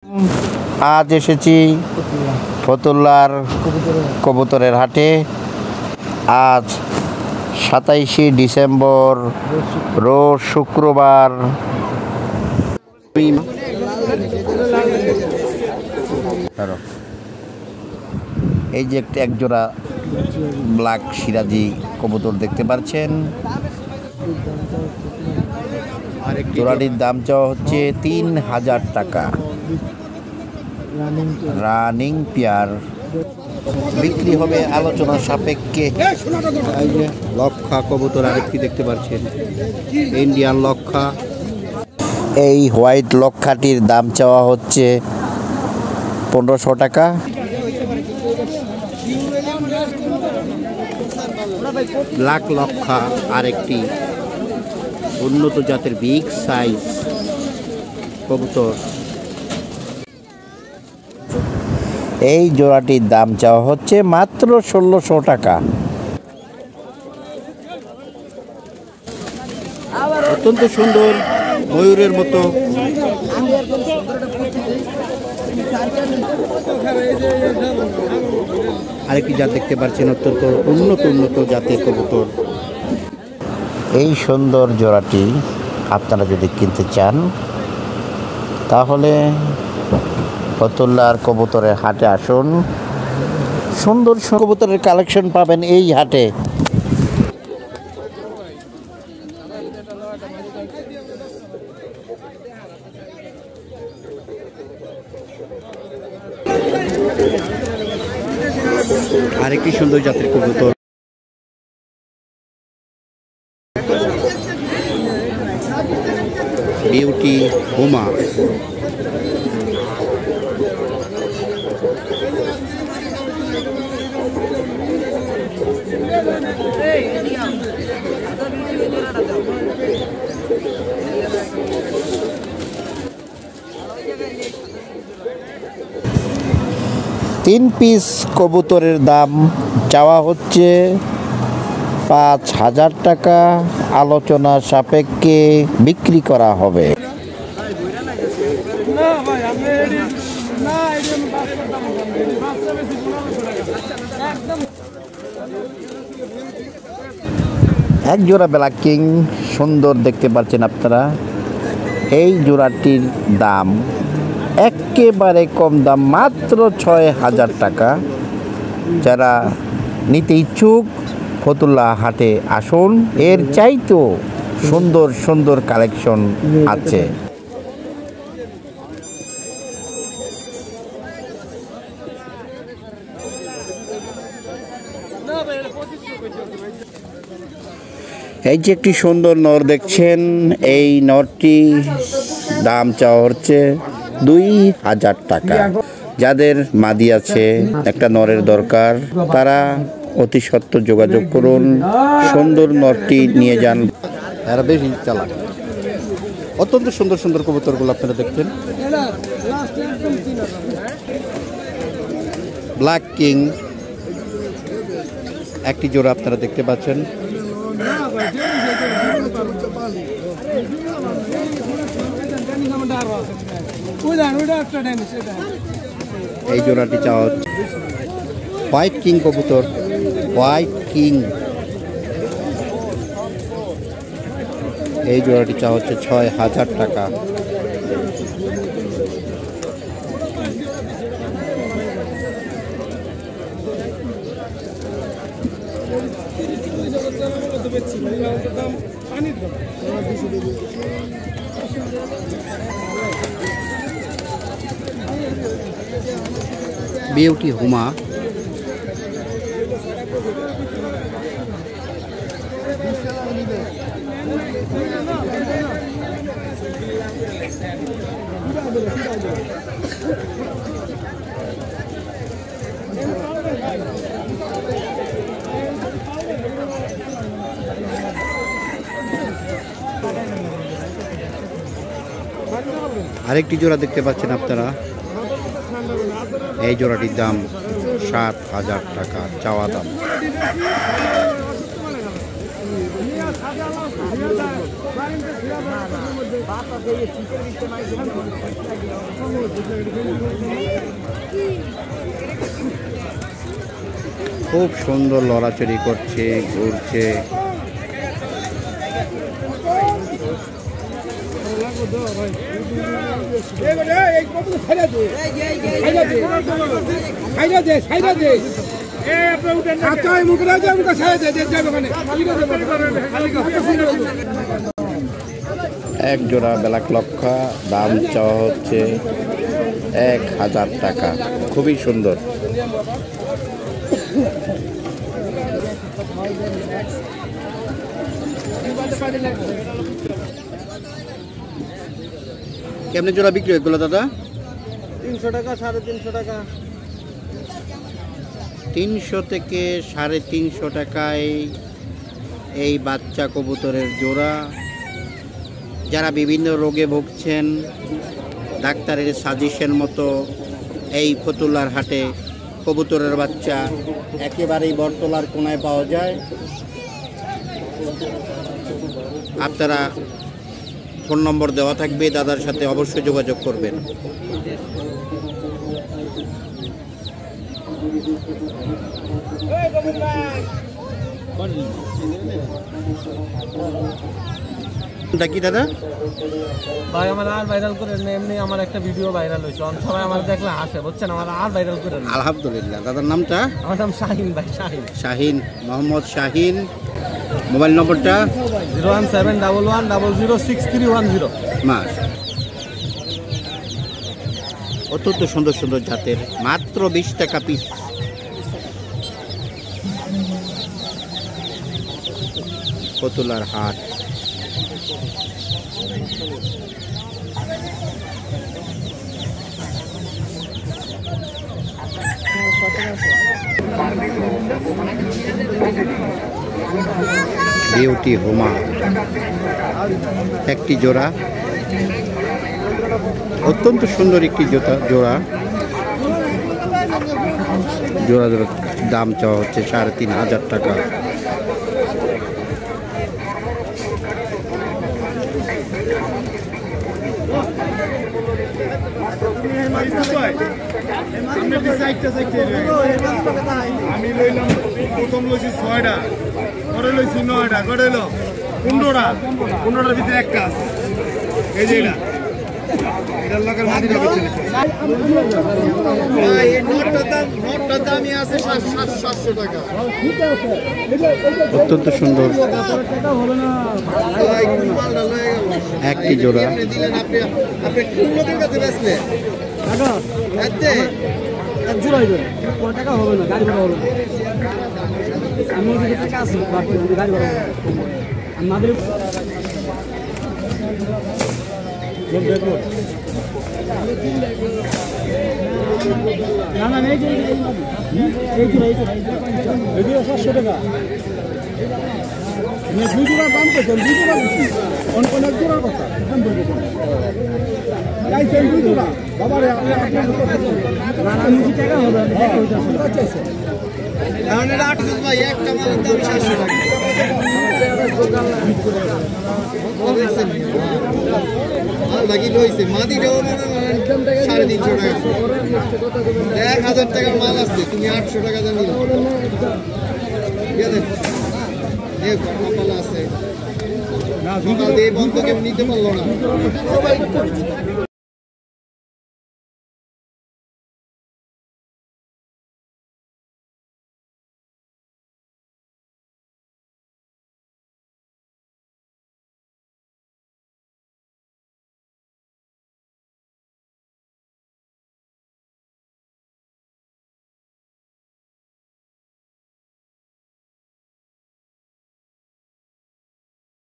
আজ এসেছি ফতুল্লার কবুতরের হাটে। আজ 27শে ডিসেম্বর, রোজ শুক্রবার। এই যে এক জোড়া ব্ল্যাক সিরাজি কবুতর দেখতে পাচ্ছেন। জোড়াটির দাম চাওয়া হচ্ছে 3000 টাকা। রানিং পেয়ার, বিক্রি হবে আলোচনা সাপেক্ষে। এই যে লক্ষা কবুতর আরেকটি দেখতে পাচ্ছেন, ইন্ডিয়ান লক্ষা। এই হোয়াইট লক্ষাটির দাম চাওয়া হচ্ছে 1500 টাকা। ব্ল্যাক লক্ষা আরেকটি উন্নত জাতের বিগ সাইজ কবুতর। এই জোড়াটির দাম চাওয়া হচ্ছে মাত্র 1600 টাকা। অত্যন্ত সুন্দর, ময়ূরের মতো। আরেকটি জাত দেখতে পাচ্ছেন, অত্যন্ত উন্নত জাতের কবুতর। এই সুন্দর জোড়াটি আপনারা যদি কিনতে চান তাহলে ফতুল্লার কবুতরের হাটে আসুন। সুন্দর কবুতরের কালেকশন পাবেন এই হাটে। আরেকটি সুন্দর জাতের কবুতর, বিউটি হুমা। তিন পিস কবুতরের দাম চাওয়া হচ্ছে 5000 টাকা। আলোচনা সাপেক্ষে বিক্রি করা হবে। এক জোড়া ব্ল্যাক কিং সুন্দর দেখতে পাচ্ছেন আপনারা। এই জোড়াটির দাম একেবারে কম দাম, মাত্র 6000 টাকা। যারা নিতে ইচ্ছুক ফতুল্লা হাটে আসুন, এর চাইতেও সুন্দর কালেকশন আছে। এই যে একটি সুন্দর নর দেখছেন, এই নরটি দাম চাওয়া হচ্ছে 2000 টাকা। যাদের মাদি আছে, একটা নরের দরকার, তারা অতি সত্বর যোগাযোগ করুন। সুন্দর নরটি নিয়ে যান। এরা বেশি চালাক। অত্যন্ত সুন্দর কবুতরগুলো আপনারা দেখছেন। ব্ল্যাক কিং একটি জোড়া আপনারা দেখতে পাচ্ছেন। এই জোড়াটি চাওয়া হচ্ছে হোয়াইট কিং কবুতর, হোয়াইট কিং। এই জোড়াটি চাওয়া হচ্ছে 6000 টাকা। বিউটি হুমা, আরেকটি জোড়া দেখতে পাচ্ছেন আপনারা। এই জোড়াটির দাম 7000 টাকা চাওয়া দাম। খুব সুন্দর লড়াচড়ি করছে, ঘুরছে। এক জোড়া ব্ল্যাক লক্ষা, দাম চাওয়া হচ্ছে 1000 টাকা। খুবই সুন্দর। কেমনে জোড়া বিক্রি হয়েছিল দাদা? 300 টাকা, 350 টাকা। 300 থেকে 350 টাকায় এই বাচ্চা কবুতরের জোড়া। যারা বিভিন্ন রোগে ভুগছেন, ডাক্তারের সাজেশন মতো এই ফতুল্লার হাটে কবুতরের বাচ্চা একেবারেই বটতলার কোনায় পাওয়া যায়। আপনারা ফোন নম্বর দেওয়া থাকবে, দাদার সাথে অবশ্যই যোগাযোগ করবেন। কি দাদা ভাই আমার আর ভাইরাল করে না, এমনি আমার একটা ভিডিও ভাইরাল হয়েছে, সবাই আমার দেখলে হাসে, বুঝছেন? আমার আর ভাইরাল করে না। আলহামদুলিল্লাহ। দাদার নামটা? আমার নাম শাহিন ভাই, শাহিন। শাহিন, মোহাম্মদ শাহিন। মোবাইল নম্বরটা? 01711006310। মাস অত্যন্ত সুন্দর সুন্দর জাতের, মাত্র 20 টাকা পিস। ফতুল্লার হাট। বিউটি হোমা একটি জোড়া, অত্যন্ত সুন্দর একটি জোড়া। জোড়া দাম চাওয়া হচ্ছে 3500 টাকা। আমি লইলাম প্রথম লইছি 6টা, পরে লইছি 9টা, করে হইল 15টা। 15টার ভিতরে একটা আছে, এই যে এটা এটার লোকের মাটিটা বেচে দিচ্ছে। নটটার দামই আছে 700 টাকা। অত্যন্ত সুন্দর একটি জোড়া। আপনি কোন লোকের কাছে বেচলেন? এক জোড়াই দেন, কত টাকা হবে না, গাড়ি ভাড়া হবে না। আমি ওদিকে টাকা আছে, গাড়ি ভাড়া হবে আমাদের। না না, এই যে 700 টাকা। 2 জোড়া দাম পেয়েছেন, 2 জোড়া দিচ্ছি, অনেক জোড়ার কথা দাম বলবেন। চাইছেন 2 জোড়া বাবারে, আপনি টাকা হবে চাইছেন। এখন এটা 800 ভাই, একটা মালের দাম 700 টাকা। বাকি লইছে মাদিটাও 350 টাকা। 1000 টাকার মাল আসছে, তুমি 800 টাকা দাম নিলে কপালা আছে। সকাল দিয়ে বন্ধ কেউ নিতে পারলো না।